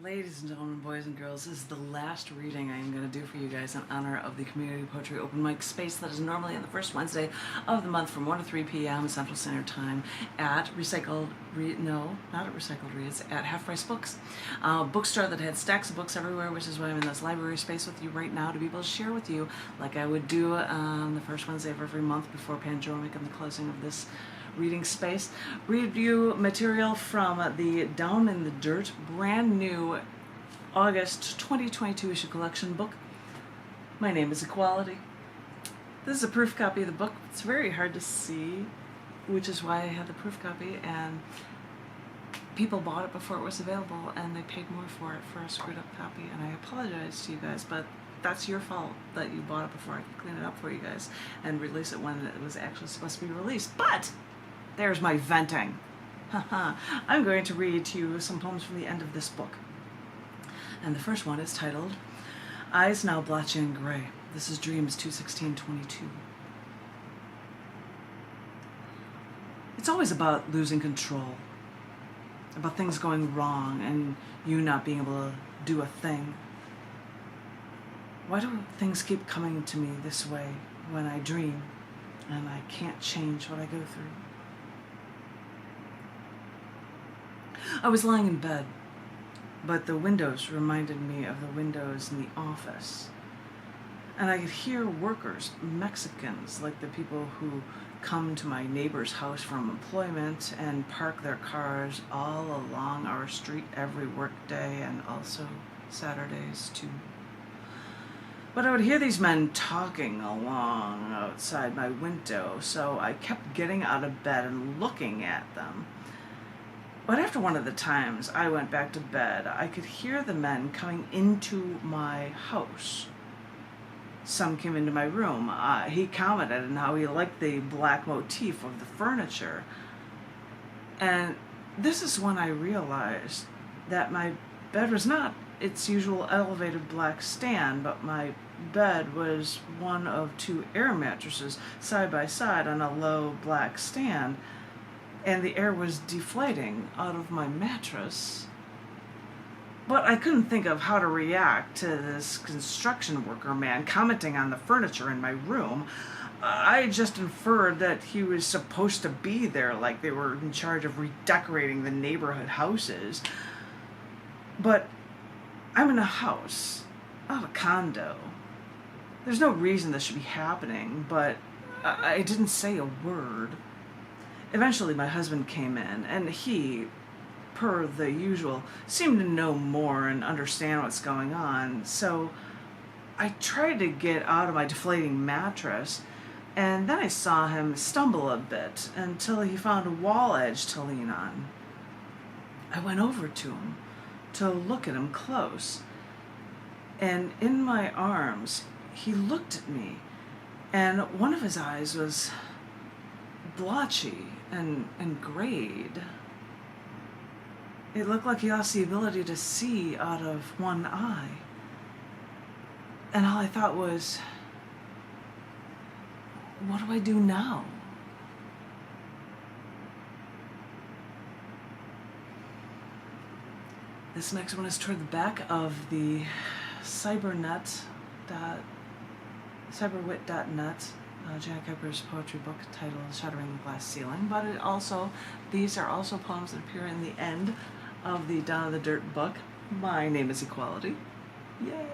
Ladies and gentlemen, boys and girls, this is the last reading I am going to do for you guys in honor of the Community Poetry Open Mic space that is normally on the first Wednesday of the month from 1 to 3 p.m. Central Standard Time at at Half Price Books. Bookstore that had stacks of books everywhere, which is why I'm in this library space with you right now to be able to share with you like I would do on the first Wednesday of every month before Pandemic and the closing of this reading space. Review material from the Down in the Dirt brand new August 2022 issue collection book. My name is Equality. This is a proof copy of the book. It's very hard to see, which is why I have the proof copy, and people bought it before it was available and they paid more for it for a screwed up copy, and I apologize to you guys, but that's your fault that you bought it before I could clean it up for you guys and release it when it was actually supposed to be released. But there's my venting. I'm going to read to you some poems from the end of this book. And the first one is titled, Eyes Now Blotchy and Gray. This is Dreams 2/16/22. It's always about losing control, about things going wrong and you not being able to do a thing. Why do things keep coming to me this way when I dream and I can't change what I go through? I was lying in bed, but the windows reminded me of the windows in the office. And I could hear workers, Mexicans, like the people who come to my neighbor's house from employment and park their cars all along our street every work day and also Saturdays too. But I would hear these men talking along outside my window, so I kept getting out of bed and looking at them. But after one of the times I went back to bed, I could hear the men coming into my house. Some came into my room. He commented on how he liked the black motif of the furniture. And this is when I realized that my bed was not its usual elevated black stand, but my bed was one of two air mattresses side by side on a low black stand. And the air was deflating out of my mattress. But I couldn't think of how to react to this construction worker man commenting on the furniture in my room. I just inferred that he was supposed to be there, like they were in charge of redecorating the neighborhood houses. But I'm in a house, not a condo. There's no reason this should be happening, but I didn't say a word. Eventually my husband came in, and he, per the usual, seemed to know more and understand what's going on. So I tried to get out of my deflating mattress, and then I saw him stumble a bit until he found a wall edge to lean on. I went over to him to look at him close, and in my arms he looked at me, and one of his eyes was blotchy and grayed. It looked like he lost the ability to see out of one eye. And all I thought was, what do I do now? This next one is toward the back of the cyberwit.net, Janet Kuypers poetry book titled Shattering the Glass Ceiling, but these are also poems that appear in the end of the Down in the Dirt book. My name is Equality. Yay!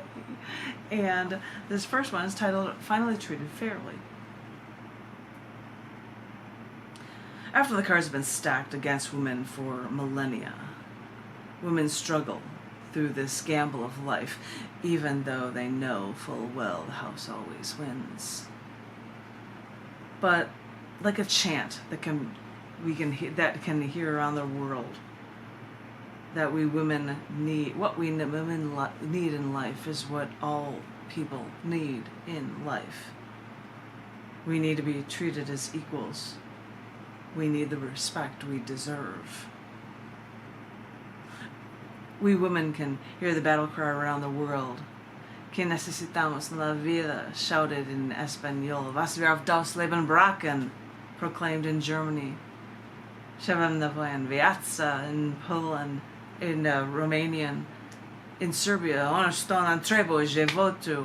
And this first one is titled Finally Treated Fairly. After the cards have been stacked against women for millennia, women struggle through this gamble of life, even though they know full well the house always wins. But like a chant that can hear around the world, that we women need, what we women need in life is what all people need in life. We need to be treated as equals. We need the respect we deserve. We women can hear the battle cry around the world. Que necesitamos la vida, shouted in Espanol. Was wir auf das Leben brachen, proclaimed in Germany. Shevem Navoyan Viatsa in Poland, in Romanian. In Serbia, ono što nam treba u životu.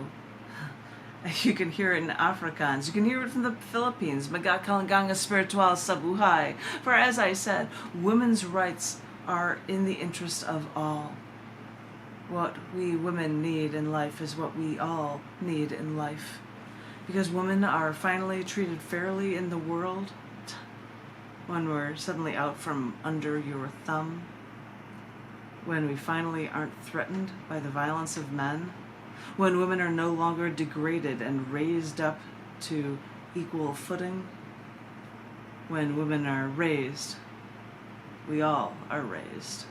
You can hear it in Afrikaans. You can hear it from the Philippines. Magakalanganga spiritual sabuhay. For as I said, women's rights are in the interest of all. What we women need in life is what we all need in life. Because women are finally treated fairly in the world, when we're suddenly out from under your thumb, when we finally aren't threatened by the violence of men, when women are no longer degraded and raised up to equal footing, when women are raised, we all are raised.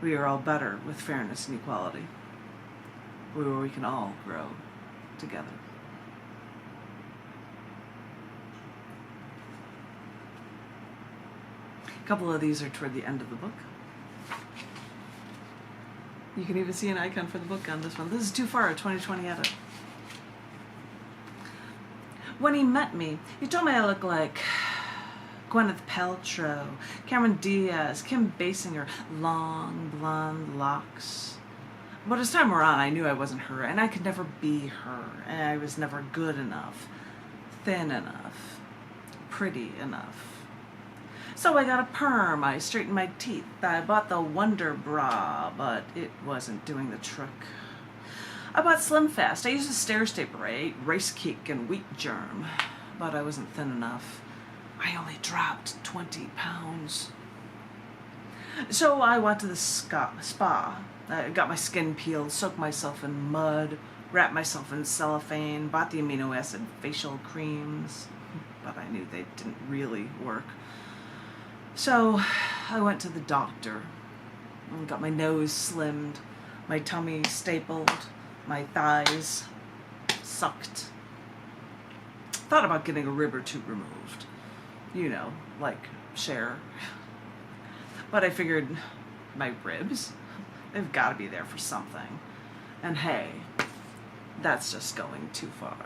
We are all better with fairness and equality, where we can all grow together. A couple of these are toward the end of the book. You can even see an icon for the book on this one. This is Too Far, a 2020 edit. When he met me, he told me I looked like Gwyneth Paltrow, Cameron Diaz, Kim Basinger, long blonde locks. But as time wore on, I knew I wasn't her, and I could never be her, and I was never good enough, thin enough, pretty enough. So I got a perm, I straightened my teeth, I bought the Wonder Bra, but it wasn't doing the trick. I bought Slim Fast, I used a stair-stapler, I ate rice cake and wheat germ, but I wasn't thin enough. I only dropped 20 pounds. So I went to the spa. I got my skin peeled, soaked myself in mud, wrapped myself in cellophane, bought the amino acid facial creams, but I knew they didn't really work. So I went to the doctor and got my nose slimmed, my tummy stapled, my thighs sucked. Thought about getting a rib or two removed. You know, like Cher. But I figured my ribs, they've got to be there for something. And hey, that's just going too far.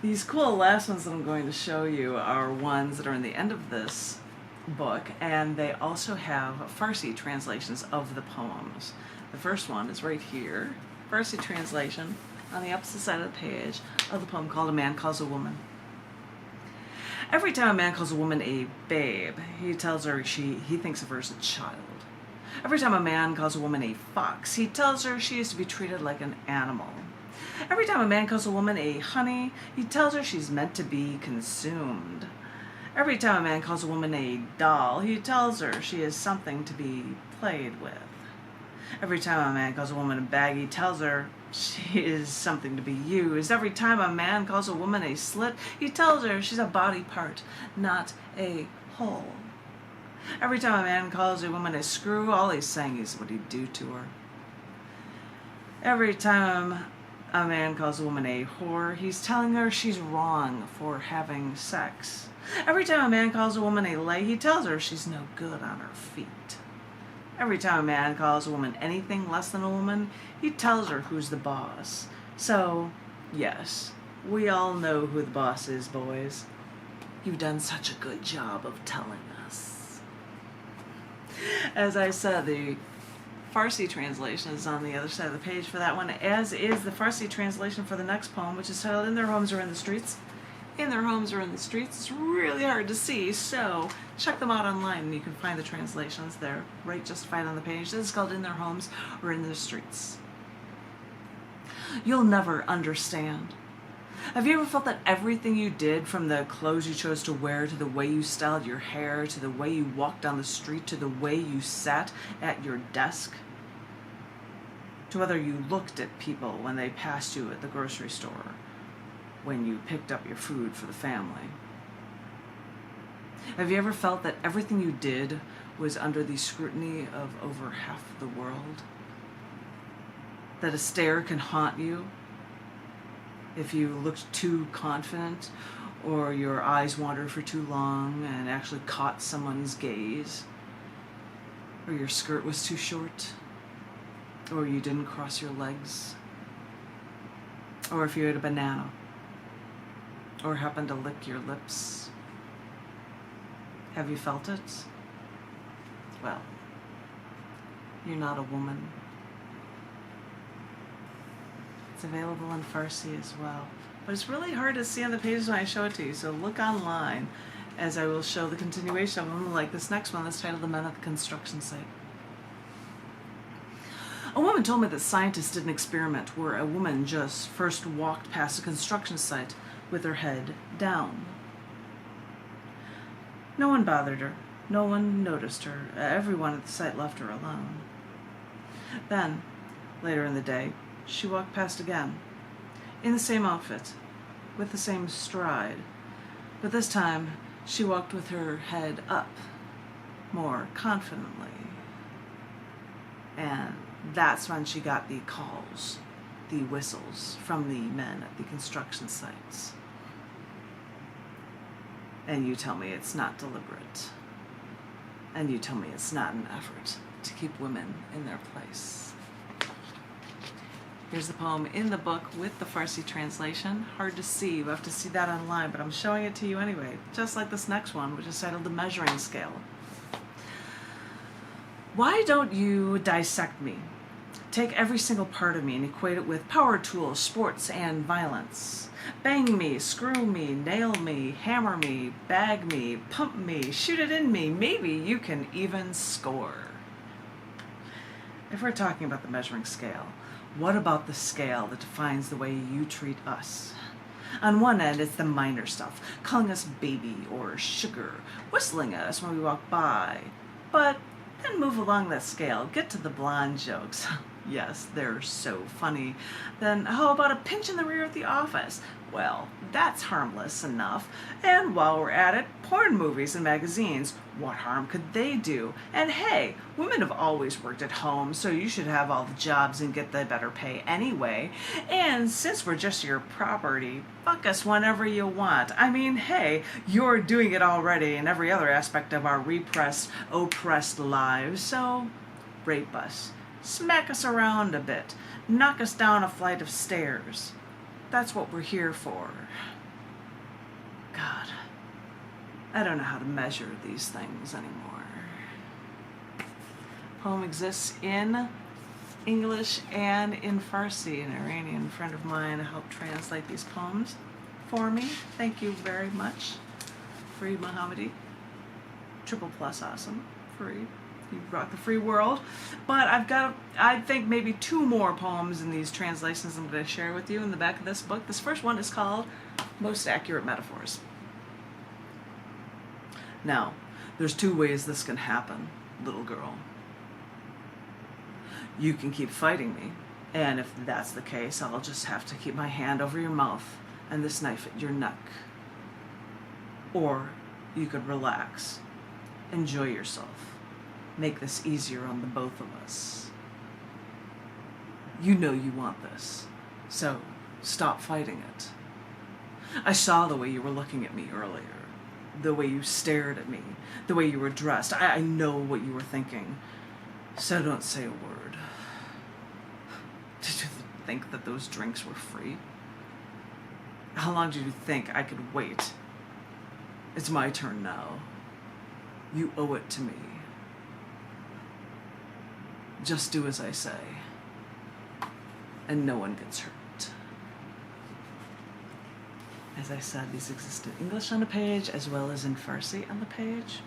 These cool last ones that I'm going to show you are ones that are in the end of this book, and they also have Farsi translations of the poems. The first one is right here, Farsi translation on the opposite side of the page of the poem called A Man Calls a Woman. Every time a man calls a woman a babe, he tells her he thinks of her as a child. Every time a man calls a woman a fox, he tells her she is to be treated like an animal. Every time a man calls a woman a honey, he tells her she's meant to be consumed. Every time a man calls a woman a doll, he tells her she is something to be played with. Every time a man calls a woman a bag, he tells her she is something to be used. Every time a man calls a woman a slit, he tells her she's a body part, not a whole. Every time a man calls a woman a screw, all he's saying is what he'd do to her. Every time a man calls a woman a whore, he's telling her she's wrong for having sex. Every time a man calls a woman a lay, he tells her she's no good on her feet. Every time a man calls a woman anything less than a woman, he tells her who's the boss. So, yes, we all know who the boss is, boys. You've done such a good job of telling us. As I said, the Farsi translation is on the other side of the page for that one, as is the Farsi translation for the next poem, which is titled In Their Homes or in the Streets. In Their Homes or in the Streets. It's really hard to see, so check them out online and you can find the translations there, right justified on the page. This is called In Their Homes or in the Streets. You'll never understand. Have you ever felt that everything you did, from the clothes you chose to wear, to the way you styled your hair, to the way you walked down the street, to the way you sat at your desk, to whether you looked at people when they passed you at the grocery store, when you picked up your food for the family? Have you ever felt that everything you did was under the scrutiny of over half the world? That a stare can haunt you if you looked too confident, or your eyes wandered for too long and actually caught someone's gaze, or your skirt was too short, or you didn't cross your legs, or if you ate a banana, or happened to lick your lips. Have you felt it? well, you're not a woman. It's available in Farsi as well. But it's really hard to see on the pages when I show it to you, so look online as I will show the continuation of them, like this next one that's titled The Men at the Construction Site. A woman told me that scientists did an experiment where a woman just first walked past a construction site with her head down. No one bothered her. No one noticed her. Everyone at the site left her alone. Then, later in the day, she walked past again, in the same outfit, with the same stride, but this time she walked with her head up, more confidently. And that's when she got the calls, the whistles from the men at the construction sites. And you tell me it's not deliberate. And you tell me it's not an effort to keep women in their place. Here's the poem in the book with the Farsi translation. Hard to see, you have to see that online, but I'm showing it to you anyway, just like this next one, which is titled The Measuring Scale. Why don't you dissect me? Take every single part of me and equate it with power tools, sports, and violence. Bang me, screw me, nail me, hammer me, bag me, pump me, shoot it in me. Maybe you can even score. If we're talking about the measuring scale, what about the scale that defines the way you treat us? On one end, it's the minor stuff, calling us baby or sugar, whistling at us when we walk by. But then move along that scale, get to the blonde jokes. Yes, they're so funny. Then how about a pinch in the rear at the office? Well, that's harmless enough. And while we're at it, porn movies and magazines, what harm could they do? And hey, women have always worked at home, so you should have all the jobs and get the better pay anyway. And since we're just your property, fuck us whenever you want. I mean, hey, you're doing it already in every other aspect of our repressed, oppressed lives, so rape us. Smack us around a bit. Knock us down a flight of stairs. That's what we're here for. God, I don't know how to measure these things anymore. Poem exists in English and in Farsi. An Iranian friend of mine helped translate these poems for me. Thank you very much. Free Mohammadi. Triple plus awesome. Free. You rock the free world. But I've got, I think, maybe 2 more poems in these translations I'm going to share with you in the back of this book. This first one is called Most Accurate Metaphors. Now, there's 2 ways this can happen, little girl. You can keep fighting me, and if that's the case, I'll just have to keep my hand over your mouth and this knife at your neck. Or you could relax, enjoy yourself. Make this easier on the both of us. You know you want this, so stop fighting it. I saw the way you were looking at me earlier, the way you stared at me, the way you were dressed. I know what you were thinking, so don't say a word. Did you think that those drinks were free? How long did you think I could wait? It's my turn now. You owe it to me. Just do as I say, and no one gets hurt. As I said, these exist in English on the page as well as in Farsi on the page.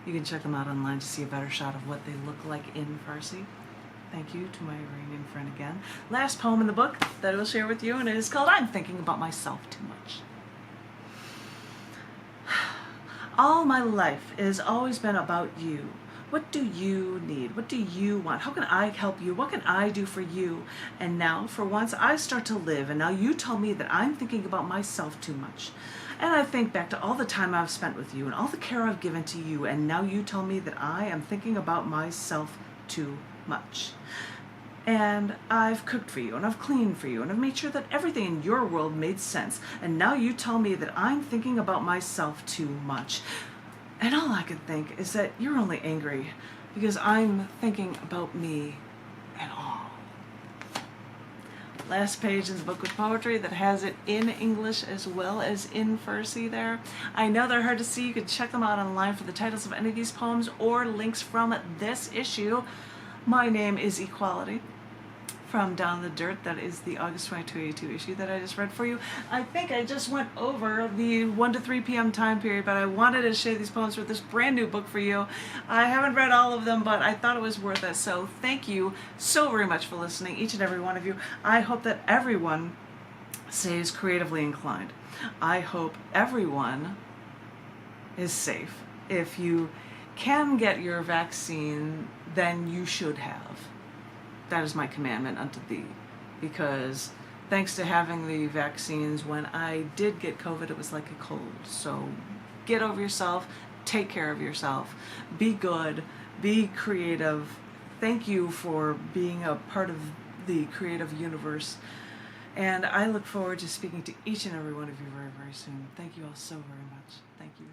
You can check them out online to see a better shot of what they look like in Farsi. Thank you to my Iranian friend again. Last poem in the book that I will share with you, and it is called I'm Thinking About Myself Too Much. All my life it has always been about you. What do you need? What do you want? How can I help you? What can I do for you? And now, for once, I start to live, and now you tell me that I'm thinking about myself too much. And I think back to all the time I've spent with you and all the care I've given to you, and now you tell me that I am thinking about myself too much. And I've cooked for you, and I've cleaned for you, and I've made sure that everything in your world made sense. And now you tell me that I'm thinking about myself too much. And all I can think is that you're only angry because I'm thinking about me and all. last page in the book with poetry that has it in English as well as in Farsi there. I know they're hard to see. You can check them out online for the titles of any of these poems or links from this issue. My name is Equality from Down in the Dirt. That is the August 2282 issue that I just read for you. I think I just went over the 1 to 3 p.m. time period, but I wanted to share these poems with this brand new book for you. I haven't read all of them, but I thought it was worth it. So thank you so very much for listening, each and every one of you. I hope that everyone stays creatively inclined. I hope everyone is safe. If you can get your vaccine, then you should have. That is my commandment unto thee, because thanks to having the vaccines, when I did get COVID, it was like a cold. So get over yourself, take care of yourself, be good, be creative. Thank you for being a part of the creative universe. And I look forward to speaking to each and every one of you very, very soon. Thank you all so very much. Thank you.